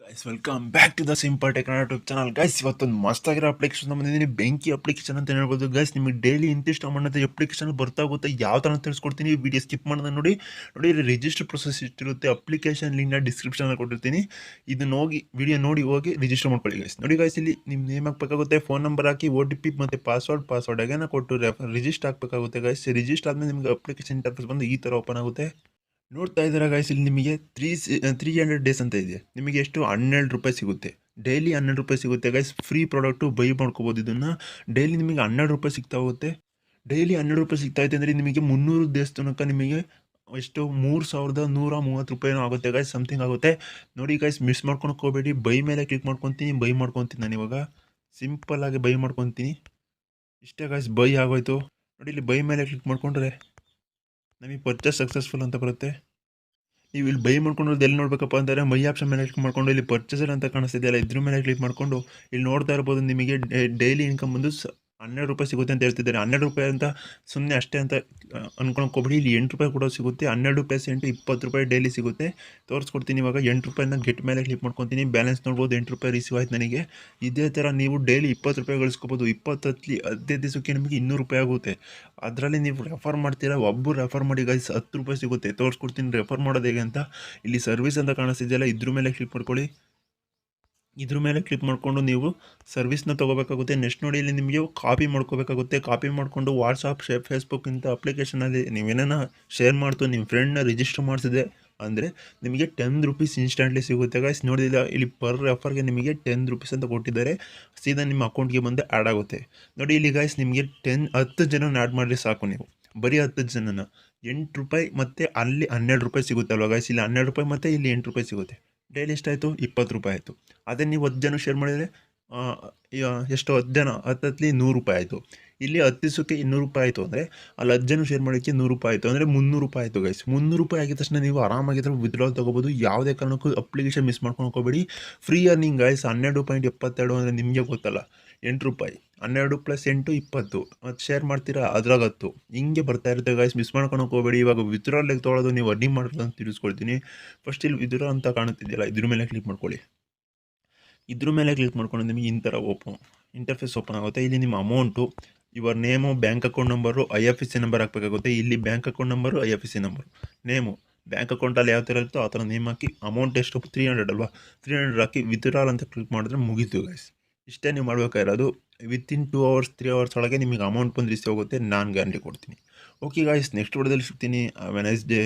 Guys welcome back to the simple tech YouTube channel. Guys ಇವತ್ತೊಂದು ಮಸ್ತಾಗಿರೋ application ಬಂದಿದ್ದೀನಿ. ಬೆಂಕಿ ಅಪ್ಲಿಕೇಶನ್ ಅಂತ ಹೇಳ್ಬೋದು. ಗೈಸ್ ನಿಮಗೆ ಡೈಲಿ ಇಂತಿಷ್ಟು ಅಮೌಂಟ್ ಅಂತ ಅಪ್ಲಿಕೇಶನ್ ಬರ್ತಾ ಹೋಗುತ್ತೆ. ಯಾವ ಥರ ತಿಳಿಸ್ಕೊಡ್ತೀನಿ, ವಿಡಿಯೋ ಸ್ಕಿಪ್ ಮಾಡೋದನ್ನ ನೋಡಿ. ಇಲ್ಲಿ ರಿಜಿಸ್ಟರ್ ಪ್ರೊಸೆಸ್ ಇಷ್ಟಿರುತ್ತೆ. ಅಪ್ಲಿಕೇಶನ್ ಲಿಂಕ್ನ ಡಿಸ್ಕ್ರಿಪ್ಷನಲ್ಲಿ ಕೊಟ್ಟಿರ್ತೀನಿ. ಇದನ್ನ ಹೋಗಿ ವಿಡಿಯೋ ನೋಡಿ ಹೋಗಿ ರಿಜಿಸ್ಟರ್ ಮಾಡ್ಕೊಳ್ಳಿ ಗೈಸ್. ನೋಡಿ ಗೈಸ್, ಇಲ್ಲಿ ನಿಮ್ಮ ನೇಮ್ ಹಾಕಬೇಕಾಗುತ್ತೆ, ಫೋನ್ ನಂಬರ್ ಹಾಕಿ OTP ಮತ್ತು ಪಾಸ್ವರ್ಡ್ ಅಗೇನ ಕೊಟ್ಟು ರಿಜಿಸ್ಟರ್ ಹಾಕಬೇಕಾಗುತ್ತೆ ಗೈಸ್. ರಿಜಿಸ್ಟರ್ ಆದಮೇಲೆ ನಿಮಗೆ ಅಪ್ಲಿಕೇಶನ್ ಇಂಟರ್ಫೇಸ್ ಬಂದು ಈ ಥರ ಓಪನ್ ಆಗುತ್ತೆ. ನೋಡ್ತಾ ಇದ್ದೀರಾ ಗೈಸ್, ಇಲ್ಲಿ ನಿಮಗೆ 300 ಡೇಸ್ ಅಂತ ಇದೆ. ನಿಮಗೆ ಎಷ್ಟು 12 ರೂಪಾಯಿ ಸಿಗುತ್ತೆ. ಡೈಲಿ 12 ರೂಪಾಯಿ ಸಿಗುತ್ತೆ ಗೈಸ್. ಫ್ರೀ ಪ್ರಾಡಕ್ಟು ಬೈ ಮಾಡ್ಕೋಬೋದು. ಇದನ್ನು ಡೈಲಿ ನಿಮಗೆ 12 ರೂಪಾಯಿ ಸಿಗ್ತಾ ಹೋಗುತ್ತೆ. ಡೈಲಿ 12 ರೂಪಾಯಿ ಸಿಗ್ತಾ ಇದೆ ಅಂದರೆ ನಿಮಗೆ 300 ಡೇಸ್ ತನಕ ನಿಮಗೆ ಎಷ್ಟು 3130 ರೂಪಾಯಿನೂ ಆಗುತ್ತೆ ಗೈಸ್. ಸಮಥಿಂಗ್ ಆಗುತ್ತೆ. ನೋಡಿ ಗೈಸ್, ಮಿಸ್ ಮಾಡ್ಕೊಳಕ್ಕೆ ಹೋಗಬೇಡಿ. ಬೈ ಮೇಲೆ ಕ್ಲಿಕ್ ಮಾಡ್ಕೊತೀನಿ ನಾನು ಇವಾಗ ಸಿಂಪಲ್ಲಾಗಿ ಬೈ ಮಾಡ್ಕೊತೀನಿ. ಇಷ್ಟೇ ಗೈಸ್, ಬೈ ಆಗೋಯ್ತು. ನೋಡಿ ಇಲ್ಲಿ ಬೈ ಮೇಲೆ ಕ್ಲಿಕ್ ಮಾಡಿಕೊಂಡ್ರೆ ನಮಗೆ ಪರ್ಚೇಸ್ ಸಕ್ಸಸ್ಫುಲ್ ಅಂತ ಬರುತ್ತೆ. ನೀವು ಇಲ್ಲಿ ಬೈ ಮಾಡ್ಕೊಂಡು ಎಲ್ಲಿ ನೋಡಬೇಕಪ್ಪ ಅಂದರೆ ಮೈ ಆಪ್ಷನ್ ಮೇಲೆ ಕ್ಲಿಕ್ ಮಾಡ್ಕೊಂಡು ಇಲ್ಲಿ ಪರ್ಚೇಸರ್ ಅಂತ ಕಾಣಿಸ್ತಿದೆಯಲ್ಲ, ಇದ್ರ ಮೇಲೆ ಕ್ಲಿಕ್ ಮಾಡಿಕೊಂಡು ಇಲ್ಲಿ ನೋಡ್ತಾ ಇರ್ಬೋದು. ನಿಮಗೆ ಡೈಲಿ ಇನ್ಕಮ್ ಬಂದು 12 ರೂಪಾಯಿ ಸಿಗುತ್ತೆ ಅಂತ ಹೇಳ್ತಿದ್ದಾರೆ. 12 ರೂಪಾಯಿ ಅಂತ ಸುಮ್ಮನೆ ಅಷ್ಟೇ ಅಂತ ಅನ್ಕೊಳಕ್ಕೆ ಹೋಗ್ಬಿಡಿ. ಇಲ್ಲಿ 8 ರೂಪಾಯಿ ಕೂಡ ಸಿಗುತ್ತೆ. 12 ಪ್ಲಸ್ 8 20 ರೂಪಾಯಿ ಡೈಲಿ ಸಿಗುತ್ತೆ. ತೋರಿಸ್ಕೊಡ್ತೀನಿ ಇವಾಗ. 8 ರೂಪಾಯಿನ ಗೆಟ್ ಮೇಲೆ ಕ್ಲಿಕ್ ಮಾಡ್ಕೊತೀನಿ. ಬ್ಯಾಲೆನ್ಸ್ ನೋಡ್ಬೋದು, 8 ರೂಪಾಯಿ ರಿಸೀವ್ ಆಯ್ತು ನನಗೆ. ಇದೇ ಥರ ನೀವು ಡೈಲಿ 20 ರೂಪಾಯಿ ಗಳಿಸ್ಕೋಬೋದು. 15 ದಿವಸಕ್ಕೆ ನಿಮಗೆ 200 ರೂಪಾಯಿ ಆಗುತ್ತೆ. ಅದರಲ್ಲಿ ನೀವು ರೆಫರ್ ಮಾಡ್ತೀರಾ, ಒಬ್ಬರು ರೆಫರ್ ಮಾಡಿ ಗೈಸ್ 10 ರೂಪಾಯಿ ಸಿಗುತ್ತೆ. ತೋರಿಸ್ಕೊಡ್ತೀನಿ ರೆಫರ್ ಮಾಡೋದು ಹೇಗೆ ಅಂತ. ಇಲ್ಲಿ ಸರ್ವಿಸ್ ಅಂತ ಕಾಣಿಸ್ತಿದೆಯಲ್ಲ, ಇದ್ರ ಮೇಲೆ ಕ್ಲಿಕ್ ಮಾಡ್ಕೊಳ್ಳಿ. ಇದ್ರ ಮೇಲೆ ಕ್ಲಿಕ್ ಮಾಡಿಕೊಂಡು ನೀವು ಸರ್ವಿಸ್ನ ತೊಗೋಬೇಕಾಗುತ್ತೆ. ನೆಕ್ಸ್ಟ್ ನೋಡಿ, ಇಲ್ಲಿ ನಿಮಗೆ ಕಾಪಿ ಮಾಡ್ಕೋಬೇಕಾಗುತ್ತೆ. ಕಾಪಿ ಮಾಡಿಕೊಂಡು ವಾಟ್ಸಪ್, ಫೇಸ್ಬುಕ್ ಇಂಥ ಅಪ್ಲಿಕೇಶನಲ್ಲಿ ನೀವೇನ ಶೇರ್ ಮಾಡ್ತು ನಿಮ್ಮ ಫ್ರೆಂಡ್ನ ರಿಜಿಸ್ಟರ್ ಮಾಡಿಸಿದೆ ಅಂದರೆ ನಿಮಗೆ 10 ರೂಪೀಸ್ ಇನ್ಸ್ಟೆಂಟ್ಲಿ ಸಿಗುತ್ತೆ ಗೈಸ್. ನೋಡಿದಿಲ್ಲ, ಇಲ್ಲಿ ಪರ್ ರೆಫರ್ಗೆ ನಿಮಗೆ 10 ರೂಪೀಸ್ ಅಂತ ಕೊಟ್ಟಿದ್ದಾರೆ. ಸೀದಾ ನಿಮ್ಮ ಅಕೌಂಟ್ಗೆ ಬಂದು ಆ್ಯಡ್ ಆಗುತ್ತೆ. ನೋಡಿ ಇಲ್ಲಿ ಗೈಸ್, ನಿಮಗೆ 10 ಜನನ ಆ್ಯಡ್ ಮಾಡಿದ್ರೆ ಸಾಕು. ನೀವು ಬರೀ 10 ಜನನ 8 ರೂಪಾಯಿ ಮತ್ತು ಅಲ್ಲಿ 12 ರೂಪಾಯಿ ಸಿಗುತ್ತೆ ಅಲ್ವಾ ಗೈಸ್. ಇಲ್ಲಿ 12 ರೂಪಾಯಿ ಮತ್ತು ಇಲ್ಲಿ 8 ರೂಪಾಯಿ ಸಿಗುತ್ತೆ. ಡೈಲಿ ಎಷ್ಟಾಯಿತು? 20 ರೂಪಾಯಿ ಆಯಿತು. ಅದೇ ನೀವು 10 ಜನ ಶೇರ್ ಮಾಡಿದರೆ ಎಷ್ಟು 10 ಜನ 10 100 ರೂಪಾಯಿ ಆಯಿತು. ಇಲ್ಲಿ 10 ದಿವಸಕ್ಕೆ 200 ರೂಪಾಯಿ ಆಯಿತು ಅಂದರೆ ಅಲ್ಲಿ 10 ಜನ ಶೇರ್ ಮಾಡೋಕ್ಕೆ 100 ರೂಪಾಯಿ ಆಯಿತು ಅಂದರೆ 300 ರೂಪಾಯಿ ಆಯಿತು ಗೈಸ್. 300 ರೂಪಾಯಿ ಆಗಿದ ತಕ್ಷಣ ನೀವು ಆರಾಮಾಗಿದ್ರೆ ವಿತ್ಡ್ರಾಲ್ ತೊಗೋಬೋದು. ಯಾವುದೇ ಕಾರಣಕ್ಕೂ ಅಪ್ಲಿಕೇಶನ್ ಮಿಸ್ ಮಾಡ್ಕೊಂಡು ಹೋಗಬೇಡಿ. Free earning guys. 12.72 ಅಂದರೆ ನಿಮಗೆ ಗೊತ್ತಲ್ಲ, 8 ರೂಪಾಯಿ. 12 ಪ್ಲಸ್ 8 20. ಮತ್ತು ಶೇರ್ ಮಾಡ್ತೀರಾ, ಅದ್ರಾಗ 10 ಹಿಂಗೆ ಬರ್ತಾ ಇರುತ್ತೆ ಗೈಸ್. ಮಿಸ್ ಮಾಡ್ಕೊಳಕ್ಕೆ ಹೋಗಬೇಡಿ. ಇವಾಗ ವಿತ್ಡ್ರಾಲಿಗೆ ತೊಗೊಳೋದು ನೀವು ಅರ್ನಿಂಗ್ ಮಾಡೋದು ಅಂತ ತಿಳಿಸ್ಕೊಳ್ತೀನಿ. ಫಸ್ಟ್ ಇಲ್ಲಿ ವಿತ್ಡ್ರಾ ಅಂತ ಕಾಣುತ್ತಿದೆಯಲ್ಲ, ಇದ್ರ ಮೇಲೆ ಕ್ಲಿಕ್ ಮಾಡ್ಕೊಳ್ಳಿ. ಇದ್ರ ಮೇಲೆ ಕ್ಲಿಕ್ ಮಾಡ್ಕೊಂಡು ನಿಮಗೆ ಈ ಥರ ಇಂಟರ್ಫೇಸ್ ಓಪನ್ ಆಗುತ್ತೆ. ಇಲ್ಲಿ ನಿಮ್ಮ amount, your name, bank account number, IFSC number ಹಾಕಬೇಕಾಗುತ್ತೆ. ಇಲ್ಲಿ bank account number, IFSC number, name, bank ಅಕೌಂಟಲ್ಲಿ ಯಾವ ಥರ ಇರುತ್ತೋ ಆ ಥರ ನೇಮ್ ಹಾಕಿ. ಅಮೌಂಟ್ ಎಷ್ಟು 300 ಅಲ್ವಾ, 300 ಹಾಕಿ ವಿತ್ಡ್ರಾಲ್ ಅಂತ ಕ್ಲಿಕ್ ಮಾಡಿದ್ರೆ ಮುಗೀತು ಗೈಸ್. ಇಷ್ಟೇ ನೀವು ಮಾಡಬೇಕಾಗಿರೋದು. ವಿತಿನ್ 2 ಅವರ್ಸ್ 3 ಅವರ್ಸ್ ಒಳಗೆ ನಿಮಗೆ ಅಮೌಂಟ್ ಬಂದು ರಿಸೀವ್ ಆಗುತ್ತೆ. ನಾನು ಗ್ಯಾರಂಟಿ ಕೊಡ್ತೀನಿ. ಓಕೆ ಗೈಸ್, ನೆಕ್ಸ್ಟ್ ವಿಡಿಯೋದಲ್ಲಿ ಸಿಗ್ತೀನಿ. Have A nice day.